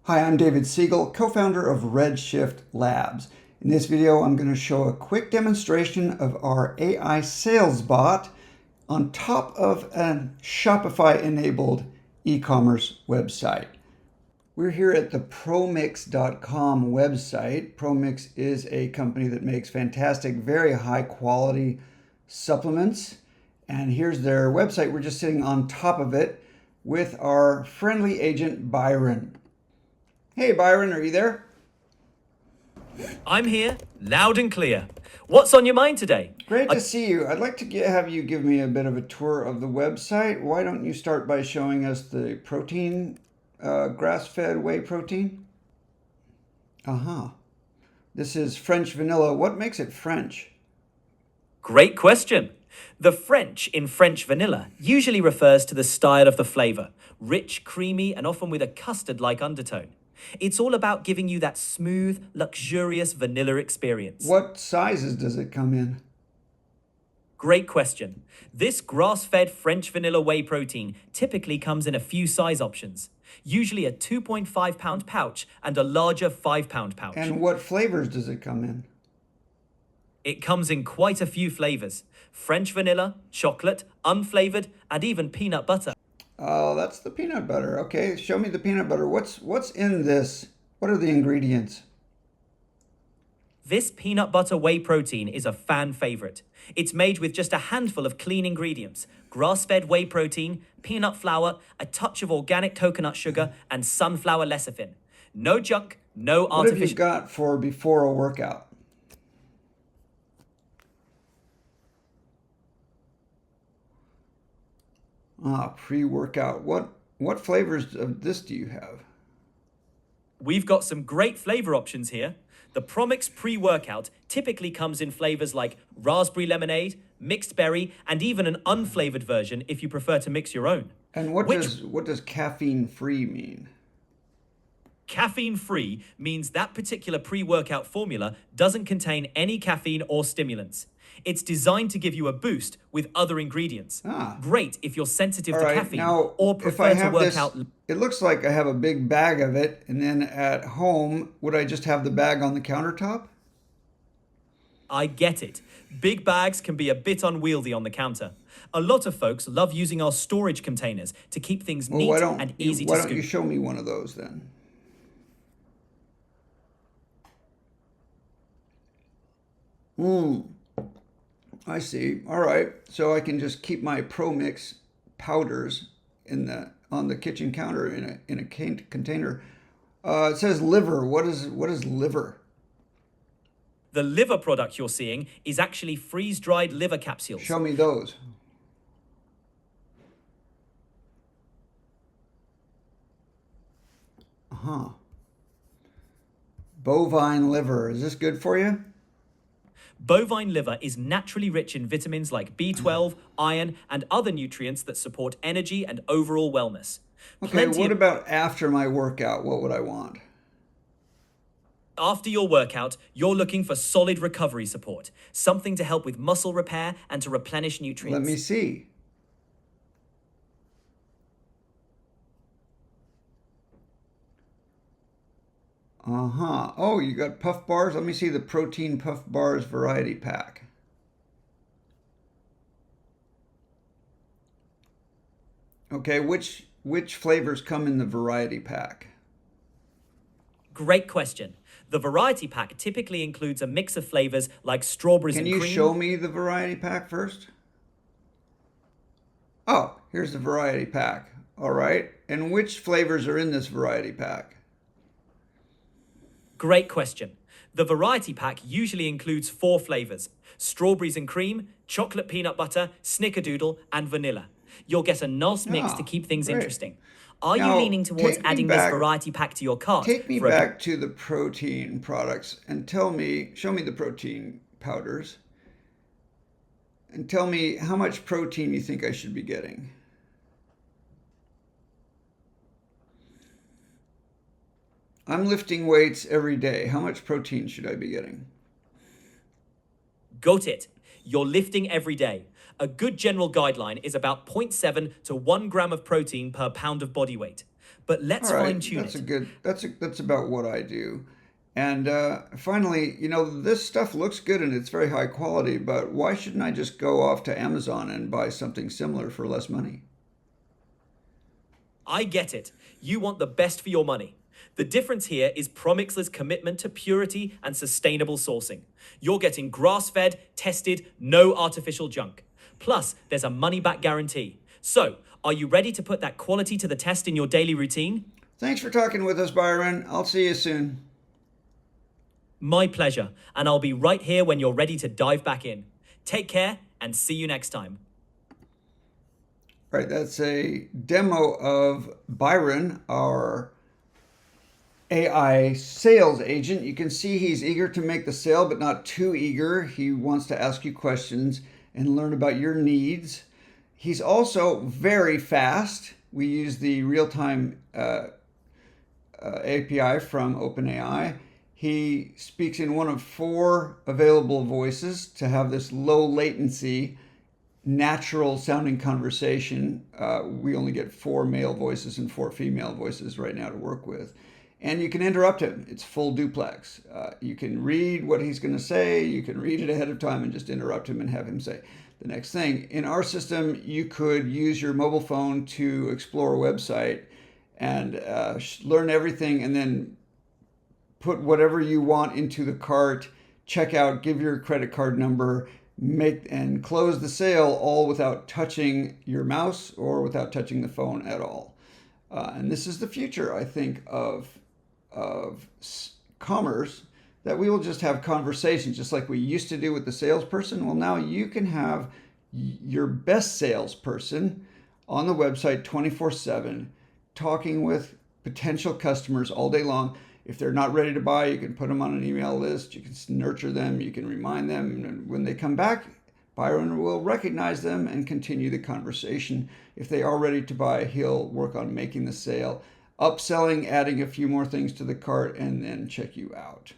Hi, I'm David Siegel, co-founder of Redshift Labs. In this video, I'm going to show a quick demonstration of our AI sales bot on top of a Shopify-enabled e-commerce website. We're here at the promix.com website. Promix is a company that makes fantastic, very high quality supplements. And here's their website. We're just sitting on top of it with our friendly agent, Byron. Hey, Byron, are you there? I'm here, loud and clear. What's on your mind today? Great to see you. I'd like to have you give me a bit of a tour of the website. Why don't you start by showing us the protein, grass-fed whey protein? This is French vanilla. What makes it French? Great question. The French in French vanilla usually refers to the style of the flavor, rich, creamy, and often with a custard-like undertone. It's all about giving you that smooth, luxurious vanilla experience. What sizes does it come in? Great question. This grass-fed French vanilla whey protein typically comes in a few size options, usually a 2.5-pound pouch and a larger 5-pound pouch. And what flavors does it come in? It comes in quite a few flavors: French vanilla, chocolate, unflavored, and even peanut butter. Oh, that's the peanut butter. Okay, show me the peanut butter. What's in this? What are the ingredients? This peanut butter whey protein is a fan favorite. It's made with just a handful of clean ingredients: grass-fed whey protein, peanut flour, a touch of organic coconut sugar, and sunflower lecithin. No junk, no artificial. What have you got for before a workout? Pre-workout. What flavors of this do you have? We've got some great flavor options here. The Promix pre-workout typically comes in flavors like raspberry lemonade, mixed berry, and even an unflavored version if you prefer to mix your own. And what does caffeine-free mean? Caffeine-free means that particular pre-workout formula doesn't contain any caffeine or stimulants. It's designed to give you a boost with other ingredients. Great if you're sensitive to caffeine or prefer to work out. It looks like I have a big bag of it, and then at home, would I just have the bag on the countertop? I get it. Big bags can be a bit unwieldy on the counter. A lot of folks love using our storage containers to keep things neat and easy to scoop. Why don't you show me one of those then? I see. All right. So I can just keep my Promix powders on the kitchen counter in a container. It says liver. What is liver? The liver product you're seeing is actually freeze-dried liver capsules. Show me those. Bovine liver. Is this good for you? Bovine liver is naturally rich in vitamins like B12, iron, and other nutrients that support energy and overall wellness. Okay, what about after my workout? What would I want? After your workout, you're looking for solid recovery support, something to help with muscle repair and to replenish nutrients. Let me see. Oh, you got puff bars? Let me see the protein puff bars variety pack. Okay, which flavors come in the variety pack? Great question. The variety pack typically includes a mix of flavors like strawberries and cream. Can you show me the variety pack first? Oh, here's the variety pack. All right. And which flavors are in this variety pack? Great question. The variety pack usually includes 4 flavors: strawberries and cream, chocolate peanut butter, snickerdoodle, and vanilla. You'll get a nice mix to keep things interesting. Are you leaning towards adding this variety pack to your cart? Take me back to the protein products and show me the protein powders, and tell me how much protein you think I should be getting. I'm lifting weights every day. How much protein should I be getting? Got it. You're lifting every day. A good general guideline is about 0.7 to 1 gram of protein per pound of body weight. but All let's right, fine tune that's a it. good. That's about what I do. And finally, this stuff looks good and it's very high quality, but why shouldn't I just go off to Amazon and buy something similar for less money? I get it. You want the best for your money. The difference here is Promixler's commitment to purity and sustainable sourcing. You're getting grass-fed, tested, no artificial junk. Plus, there's a money-back guarantee. So, are you ready to put that quality to the test in your daily routine? Thanks for talking with us, Byron. I'll see you soon. My pleasure, and I'll be right here when you're ready to dive back in. Take care, and see you next time. All right, that's a demo of Byron, our AI sales agent. You can see he's eager to make the sale, but not too eager. He wants to ask you questions and learn about your needs. He's also very fast. We use the real-time API from OpenAI. He speaks in one of 4 available voices to have this low latency, natural sounding conversation. We only get 4 male voices and 4 female voices right now to work with. And you can interrupt him. It's full duplex. You can read what he's going to say. You can read it ahead of time and just interrupt him and have him say the next thing. In our system, you could use your mobile phone to explore a website and learn everything and then put whatever you want into the cart, check out, give your credit card number, make and close the sale, all without touching your mouse or without touching the phone at all. And this is the future, I think, of commerce, that we will just have conversations just like we used to do with the salesperson. Well, now you can have your best salesperson on the website 24/7, talking with potential customers all day long. If they're not ready to buy, you can put them on an email list, you can nurture them, you can remind them, and when they come back, Byron will recognize them and continue the conversation. If they are ready to buy, he'll work on making the sale, upselling, adding a few more things to the cart, and then check you out.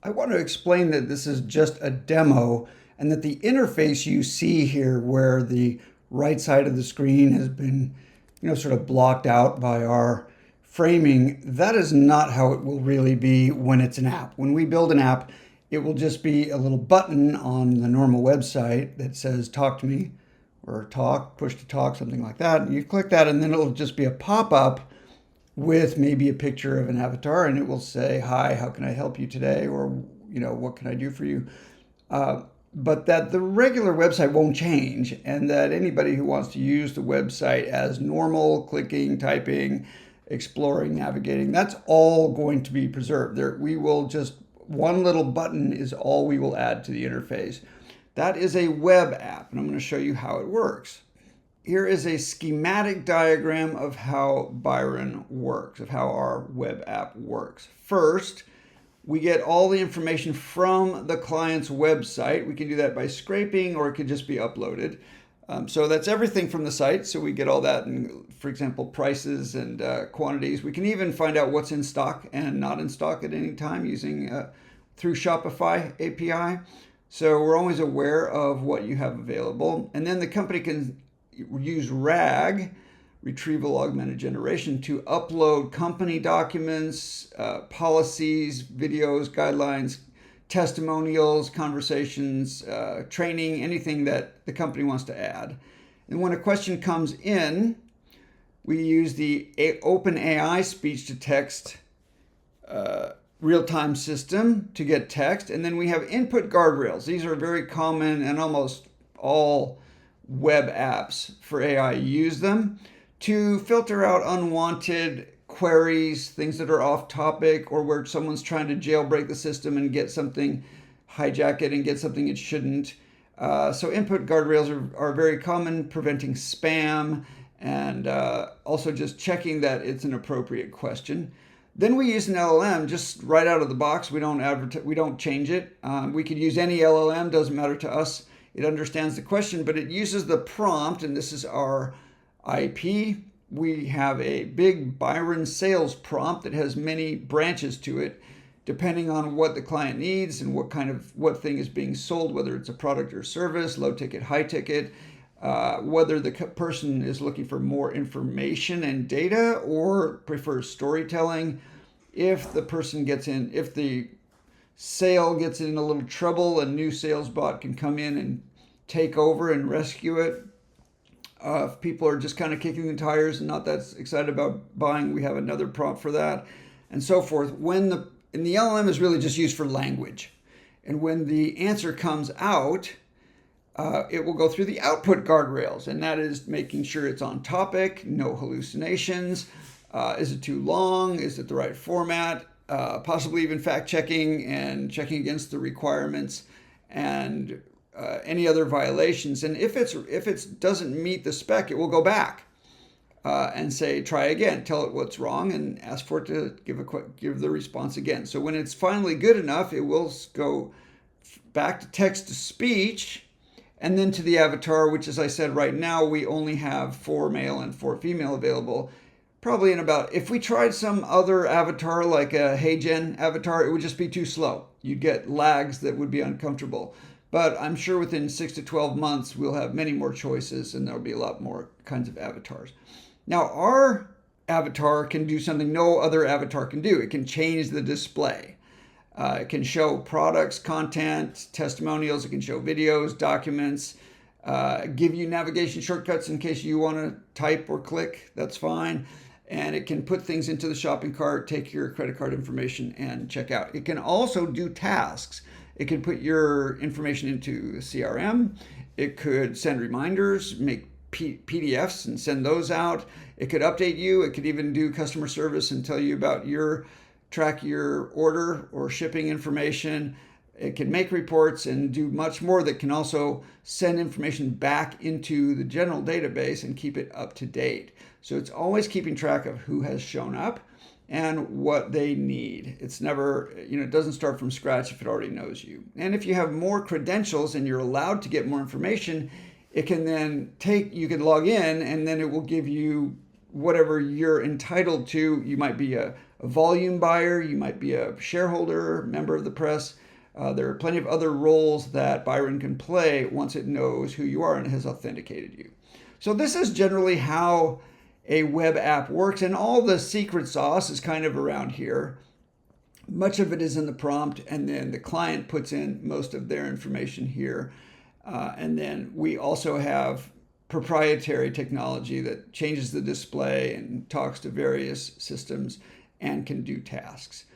I want to explain that this is just a demo and that the interface you see here, where the right side of the screen has been, sort of blocked out by our framing, that is not how it will really be when it's an app. When we build an app, it will just be a little button on the normal website that says talk to me or talk, push to talk, something like that. And you click that and then it'll just be a pop-up with maybe a picture of an avatar, and it will say, hi, how can I help you today? Or, what can I do for you? But that the regular website won't change, and that anybody who wants to use the website as normal, clicking, typing, exploring, navigating, that's all going to be preserved. We will just, one little button is all we will add to the interface. That is a web app, and I'm going to show you how it works. Here is a schematic diagram of how Byron works, of how our web app works. First, we get all the information from the client's website. We can do that by scraping, or it could just be uploaded. So that's everything from the site. So we get all that, and for example, prices and quantities. We can even find out what's in stock and not in stock at any time using through Shopify API. So we're always aware of what you have available. And then the company can use RAG, Retrieval Augmented Generation, to upload company documents, policies, videos, guidelines, testimonials, conversations, training, anything that the company wants to add. And when a question comes in, we use the OpenAI speech-to-text real-time system to get text. And then we have input guardrails. These are very common, and almost all web apps for AI use them to filter out unwanted queries, things that are off topic, or where someone's trying to jailbreak the system and get something, hijack it and get something it shouldn't. So input guardrails are very common, preventing spam, and also just checking that it's an appropriate question. Then we use an LLM just right out of the box. We don't change it. We could use any LLM, doesn't matter to us. It understands the question, but it uses the prompt, and this is our IP. We have a big Byron sales prompt that has many branches to it, depending on what the client needs and what thing is being sold, whether it's a product or service, low ticket, high ticket. whether the person is looking for more information and data or prefers storytelling. If the person gets in, if the sale gets in a little trouble, a new sales bot can come in and take over and rescue it. If people are just kind of kicking the tires and not that excited about buying, we have another prompt for that, and so forth. And the LLM is really just used for language. And when the answer comes out, it will go through the output guardrails, and that is making sure it's on topic, no hallucinations. Is it too long? Is it the right format? Possibly even fact checking and checking against the requirements and any other violations. And if it doesn't meet the spec, it will go back and say try again, tell it what's wrong, and ask for it to give the response again. So when it's finally good enough, it will go back to text to speech, and then to the avatar, which, as I said, right now we only have 4 male and 4 female available. Probably if we tried some other avatar like a HeyGen avatar, it would just be too slow. You'd get lags that would be uncomfortable. But I'm sure within 6 to 12 months, we'll have many more choices and there'll be a lot more kinds of avatars. Now, our avatar can do something no other avatar can do. It can change the display. It can show products, content, testimonials. It can show videos, documents, give you navigation shortcuts in case you want to type or click. That's fine. And it can put things into the shopping cart, take your credit card information, and check out. It can also do tasks. It can put your information into the CRM. It could send reminders, make PDFs and send those out. It could update you. It could even do customer service and tell you about track your order or shipping information. It can make reports and do much more that can also send information back into the general database and keep it up to date. So it's always keeping track of who has shown up and what they need. It's never, it doesn't start from scratch if it already knows you. And if you have more credentials and you're allowed to get more information, it can then you can log in and then it will give you whatever you're entitled to. You might be a volume buyer, you might be a shareholder, member of the press. There are plenty of other roles that Byron can play once it knows who you are and has authenticated you. So this is generally how a web app works, and all the secret sauce is kind of around here. Much of it is in the prompt, and then the client puts in most of their information here. And then we also have proprietary technology that changes the display and talks to various systems and can do tasks.